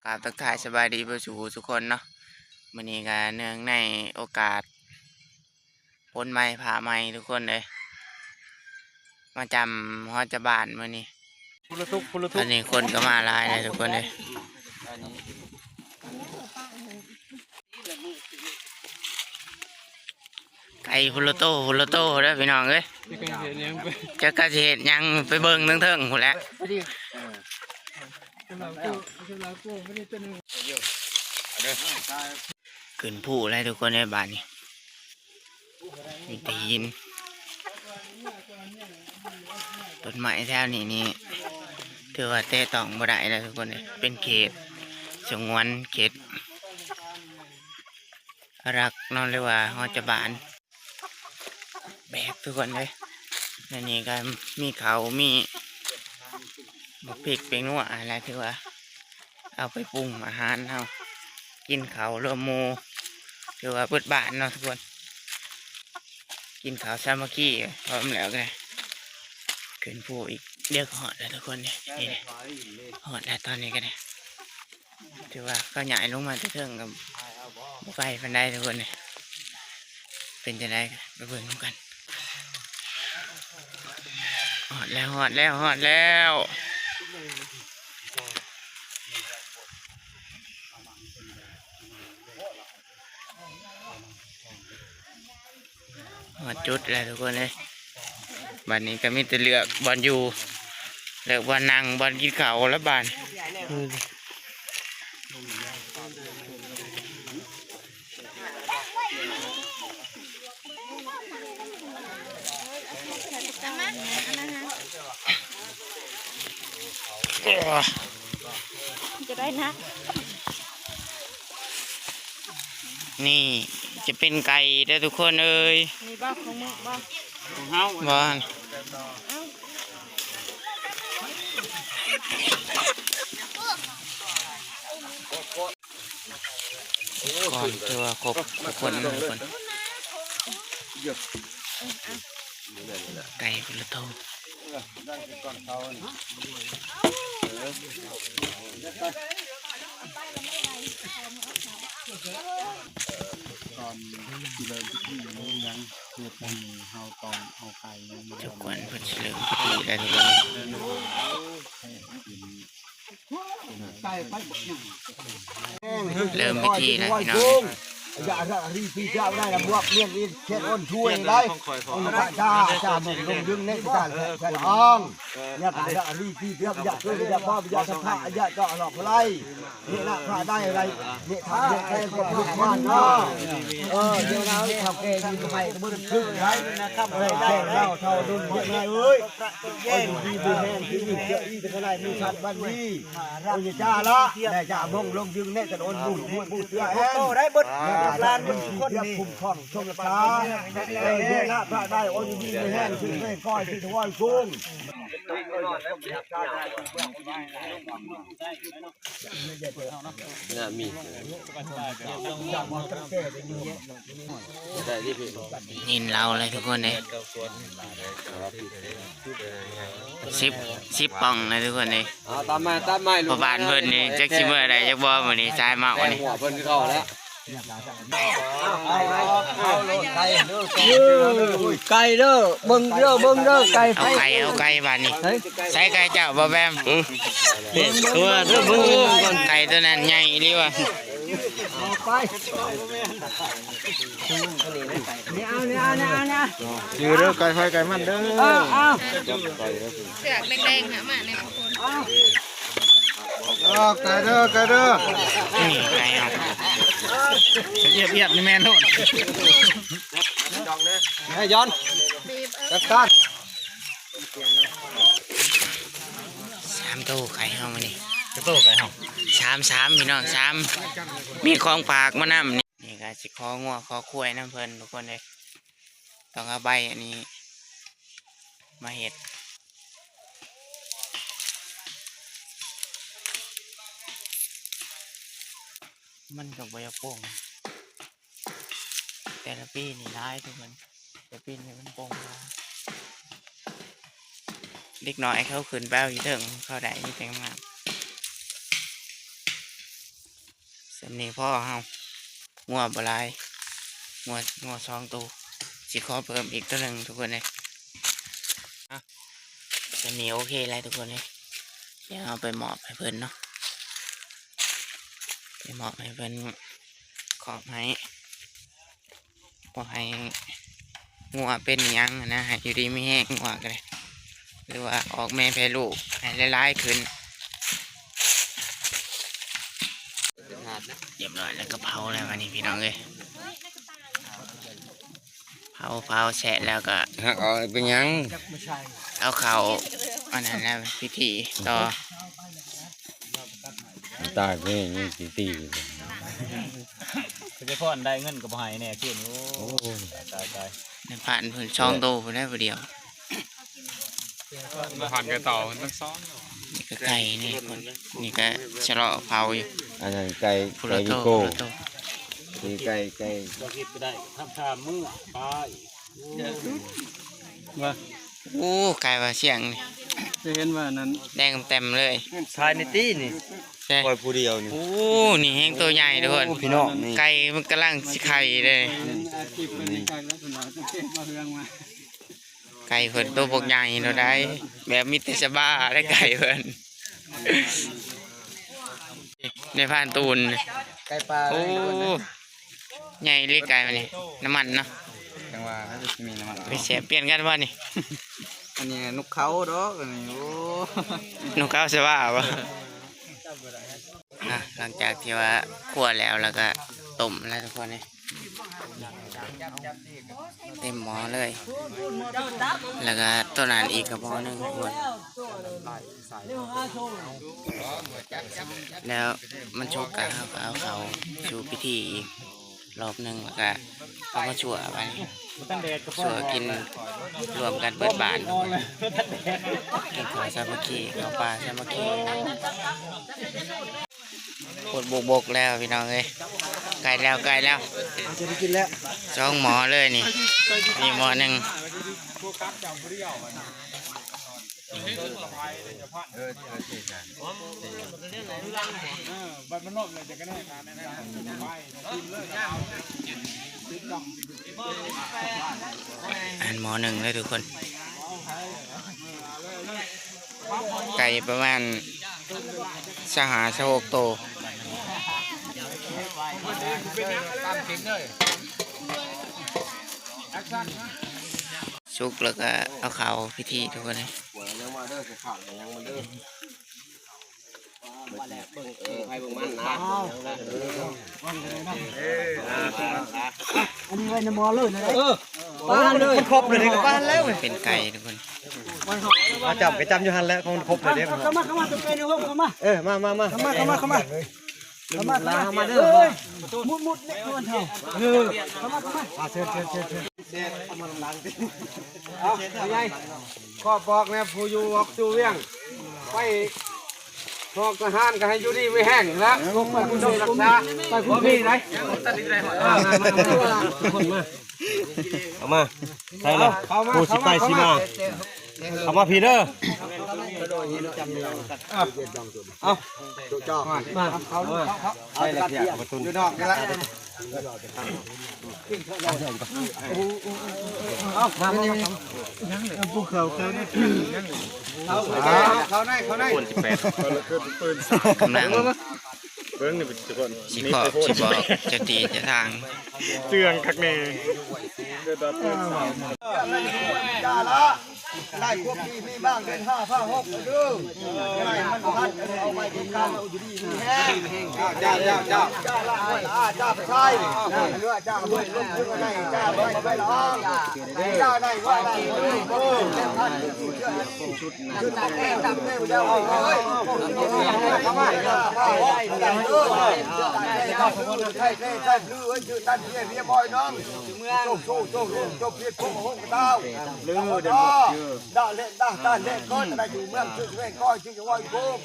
กราบทักทายสบายดีเพื่อสู่ทุกคนเนาะมื้อนี้ก็เนื่องในโอกาสพ้นไม้ผ่าไม้ทุกคนเลยมาจำฮอดจะบ้านมื้อนี้ตอนนี้คนก็มาหลายเลยทุกคนเลยไก่พุลโตเด้อพี่น้องเอ้ยจะกระเห็ดยังไปเบิ่งเทิงๆพุ่นแหละขึ้นผู้อะไรทุกคนในบ้านนี้มีแต่หินต้นไม้แถวนี้นี่ถือว่าแต่ต้องบ่ได้แล้วทุกคนเลยเป็นเขตสงวนเขตรักน้องเรียกว่าฮอจะบานแบกทุกคนเลยในนี้ก็มีเขามีบักพริกเป็นนัวอะไรที่ว่าเอาไปปรุงอาหารเอากินเขาเรือมูถือว่าเปิดบ้านเนาะทุกคนกินข้าวสามัคคีพร้อมแล้วไงขึ้นผู้อีกเรียกหอดแล้วทุกคนเนี่ยนี่หอดแล้วตอนนี้กันเนี่ยถือว่าก็ใหญ่ลงมาเทิงกับบุกไก่ฟันได้ทุกคนเนี่ยเป็นจะได้ไปเบิ่งกันหอดแล้วหอดจุดแล้วทุกคนเลยบ้านนี้ก็มีแต่เลือกบอลอยู่เลือกบอลนั่งบอลกินข้าวแล้วบ้านจะได้นะนี่จะเป็นไก่ได้ทุกคนเอ้ยมีบ้าของมึงบ้าของเฮาบ้านก่อนตัวครบทุกคนไก่เป็นละโตตอนที่เลยที่นี่ยังเกิดมีเฮาตอนเอาไก่ทุกคนเพิ่นเฉลิมพิธีได้ทุกคนเริ่มพิธีแล้วพี่น้องอย่ารีบเจ้าได้ละบวกเลี้ยงอีเช็ดอ้นช่วยได้จ้ามึงลงดึงเน็ตจ้าแค่อ้องเนี่ยอย่ารีบเจ้าอย่าช่วยอย่าพ่ออย่าสัมภาอย่าเจาะหลอกอะไรนี่นะพาได้อะไรนี่ทำเนี่ยแค่ก็ลูกบ้านเนาะเดี๋ยวเราทำแค่ยิงไปมือครึ่งไรนะครับแค่เราเท่าดุนเยอะไงเอ้ยโอ้ยดีดูแห้งที่นี่เจออีกเท่าไรมีชัดบ้านนี้โอ้ยจ้าละแต่จ้ามงลงดึงเน็ตจะโดนบุญบุญเสื้อแห้งได้บดลานมันคนนี้คุ้มครองชมตาเดี๋ยวนะพระได้โอ้ยดีแห้งขึ้นไม่ก้อยที่ถวายกุ้งน่ามียินเราเลยทุกคนเลยสิบป่องเลยทุกคนเลยตามมาพอบานเพิ่นนี่จักชิเมื่อไรจักบ่มื้อนี้ชายมากวันนี้หัวเพิ่นเข้าแล้วไก่เด้อเบิ่งเด้อไก่เอาไก่บ้านนี้ใส่ไก่เจ้าบ่แบมตัวเด้อเบิ่งก่อนไก่ตัวนั้นใหญ่ดีว่ะเนี่ยชื่อเด้อไก่ไฟไก่มันเด้อเสือกแดงๆหามาเนี่ยไก่เด้อนี่ไก่เอาเอียบนี่แม่นโน่นให้ย้อนจัดการ3ตู้ไก่เฮามานี่ตู้ไก่เฮา3พี่น้อง3มีของฝากมานำนี่ก็สิของัวขอควายน้ำเพิ่นทุกคนเลยต้องเอาใบอันนี้มาเฮ็ดมันกับใบโป่งแต่ละปีนี่ร้ายทุกคนแต่ปีนี้มันโป่งเด็กน้อยเขาขึ้นแป้วอยู่ถึงเขาได้ยี่แต่งมาก สำนีพ่อเฮางัวบหลายงัว2 ตัวสิขอเพิ่มอีกตัวหนึ่งทุกคนเลยสำนีโอเคเลยทุกคนเลยเดี๋ยวเอาไปมอบให้เพิ่นเนาะไปมอบให้เพิ่นขอบให้งัวเป็นหยังนะให้อยู่ดีไม่แห้งงัวกันเลยหรือว่าออกแม่แพร่ลูกให้หลายๆขึ้นเรียบร้อยแล้วก็เผาแล้ววันนี้พี่น้องเลยเผาแฉะแล้วก็หักออกเป็นยังเอาเขาอันนั้นแล้วพิธีต่อ ตายไปนี่ตี จะพ่อนได้เงินกับหายแน่ขึ้นโอ้ตาย ในผ่านเพิ่นช่องโตเพิ่นได้ผู้เดียว ผ่านกันต่อมันซ้อน นี่ก็ไก่นี่คนนี่ก็ฉลอเผาอยู่ อันนั้นไก่ พุ ไก่ ระโต วิโก้ พุระโต นี่ไก่ เราคิดก็ได้ทำมือไปว่า โอ้ไก่ว่าเสียงนี่ จะเห็นว่านั้น แดงเต็มเลย ชายในตี้นี่ ใช่ ปล่อยผู้เดียวนี่ โอ้นี่แห้งตัวใหญ่ทุกคน พี่น้องนี่ ไก่มันกำลังสิไข่เลย อาชีพเป็นในการลักษณะจะเก็บมาเฮืองมา ไก่เพิ่นตัวบกใหญ่เราได้ แบบมิตรสบ้าได้ไก่เพิ่นในผ่านตูน ไก่ปลา โอ้ใหญ่เรียกไก่มานี่น้ำมันเนาะ จังหวะเขาจะมีน้ำมัน ไปเสียเปลี่ยนกันว่านี่ อันนี้นกเขาดอกอันนี้โอ้ หนูก้าวสบ้าวะหลังจากที่ว่าคั่วแล้วก็ต้มแล้วทุกคนนี่เต็มหม้อเลย แล้วก็ต้นนั้นอีกกระบอกหนึ่งทุกคนแล้วมันชุกกันเอาเขาชูพิธีอีกรอบหนึ่งแล้วก็เอามาชั่วไปชั่วกินรวมกันเปิดบานกินข้าวสามัคคีข้าวปลาสามัคคีปวดบกแล้วพี่น้องเอ้ยไก่แล้วจะได้กินแล้ว2 หม้อเลยนี่หม้อหนึ่งอันหม้อหนึ่งเลยทุกคนไก่ประมาณ26 โตวชุกแล้วก็เอาเขาพิธีทุกคนเลยอันนี้ไว้ในหม้อเลยนะบ้านเลยครบเลยในบ้านแล้ว เป็นไก่ทุกคน มาจับไปจำอยู่หันแล้วคงครบเลยเด้อ เข้ามาตัวเป็นในห้องเข้ามา มา เข้ามาเด้อมุดเล็กมันเท่าเข้ามาเชิญเอามาล้างดิเอาไงข้อบอกนะผู้อยู่ออกสู่เวียงไปพอกทหารก็ให้อยู่ดีไม่แห้งแล้วไปคุณต้องรักษาไปคุณพี่ไหนเอามาใช่เลยผู้สิไปสิมาเอามาพี่เด้อ เอาจ่อมาเขาใช่เลยพี่ประตูอยู่นอกนี่แหละเอามาพวกเขาได้เขาได้กำลังสิบอกจะตีจะทาง เตือนคักเน่ จ้าละได้พวกนี้มีบ้างเป็น5 5 6ไปดูได้มันพันเอาไปกินข้าวอยู่ดีมีแห้งจ้าละจ้าไปใช่เรือจ้าด้วยลงขึ้นมาได้จ้าไปละอ้องจ้าได้ว่าได้โอ้ท่านชุดขึ้นแน่ดำแน่เดียวเลยเข้ามาใช่พลื้อชื่อท่านเพียบอยน้องโชคเพียบพวกห้องเต้าลืมเดี๋ยวด่าเล่นก็ได้อยู่เมืองชื่อเล่นก็ชื่อจะว่าโกง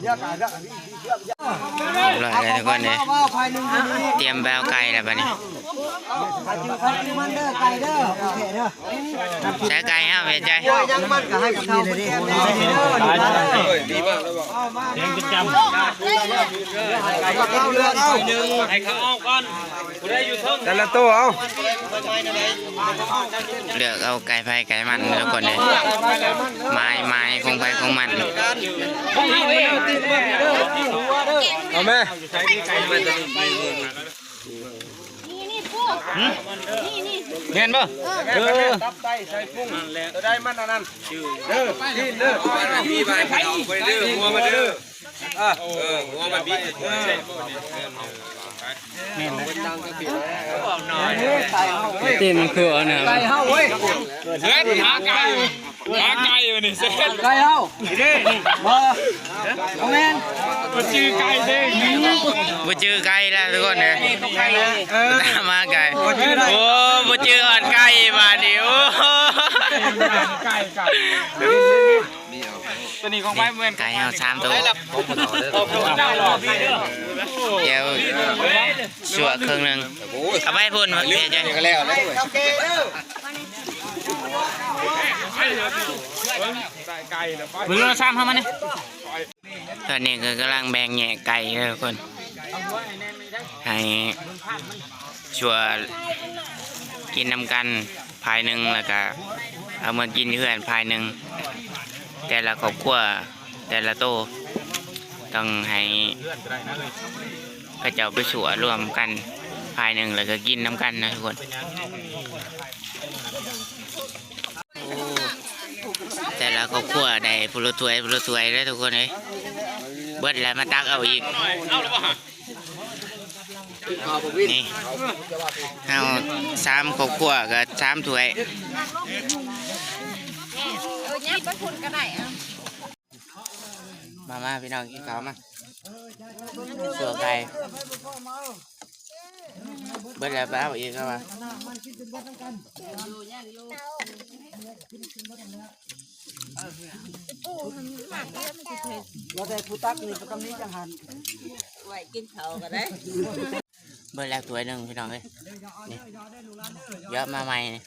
เนี่ยการด่าที่เชื่อ อร่อยเลยทุกคนเลยเตรียมแบวไก่แล้วบัดนี้ จิ้วมันเด้อไก่เด้อโอเคเด้อ ใช้ไก่ฮะเห็นใจ ยังมันก็ให้เข้าไปเด้อดีมากเลยบอกยังจำเข้าเรือเอาให้เขาเอาก่อนกูได้อยู่ทั้งแต่ละตัวเอา เลือกเอาไก่ไผ่ไก่มันทุกคนเลยไม้คงไผ่คงมัน เอาแม่ เห็นป่ะ ตับไตใส่ปุ้งได้มันอันนั้นเด้อกินเด้อพี่ไปเอาไปเด้อหัวมาเด้อหัวมาบิดตีนมันคือเอาเนี่ย ไก่เฮาเว้ย เซ็ตหาไก่อยู่นี่เซ็ต ไก่เฮาบ่โอแม่น บ่จื้อไก่แล้วทุกคนเลยมาไก่โอ้บ่จื้ออ่อนไก่บาดนี้โอ้ตัวนี้ของไว้เหมือนไก่เอา3ตัวเดี๋ยวชั่วครึ่งนึงเอาไปพุ่นมาเสียใจก็แล้วโอเคเด้อมึงเราซ้ำทำมันนี่ตอนนี้ก็กำลังแบ่งแยกไก่เลยทุกคนให้ชัวกินน้ำกันภายหนึ่งแล้วก็เอามากินเพื่อนภายหนึ่งแต่ละครอบครัวแต่ละโตต้องให้พระเจ้าไปชัวรวมกันภายหนึ่งแล้วก็กินน้ำกันนะทุกคนแต่ละครอบครัวได้ผู้ละถ้วยได้ทุกคนเลยเบิดแล้วมาตักเอาอีกนี่เอา3ครอบครัวก็3ถ้วยเนี่ยไปคุณก็ได้อ่ะ มาพี่น้องกินข้าวมาสัวไก่เบิดแล้วไปเอาอีกครับว่าเราได้ผู้ตักนี่ตรงนี้จังหัน ไว้กินเขาก็ได้ เบิดแล้วถ้วยหนึ่งพี่น้องเลยนี่เยอะมาใหม่นี่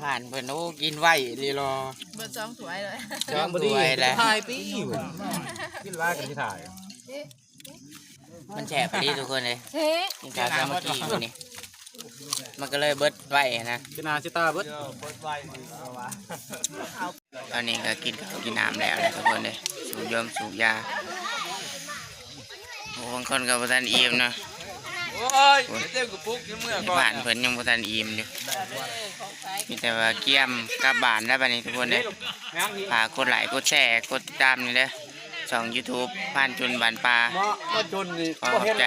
ผ่านเพิ่นโอ้กินไว้ลีรอ เบอร์2สวยเลย 2ถ้วยแล้ว ถ่ายปีกินว่ากันที่ถ่าย มันแฉะไปดิทุกคนเลย เฮ้ กินข้าวสามัคคีมื้อนี้มันก็เลยเบิดไว้นะ กินอาชิตาเบิด ตอนนี้ก็กินข้าวกินน้ำแล้วนะทุกคนเลยสูบยาโอ้บางคนก็บ่ทันอิ่มเนาะ โอ้ยเต็มกระปุกกินเมื่อก่อน บ้านเพิ่นยังบ่ทันอิ่มอยู่มีแต่ว่าเกี่ยมกลับบ้านแล้วบัดนี้ทุกคนเลยฝากกดไลค์กดแชร์กดติดตามนี่เด้อช่อง YouTube ผ่านจุนบ้านป่า มาจนนี่ ขอขอบใจ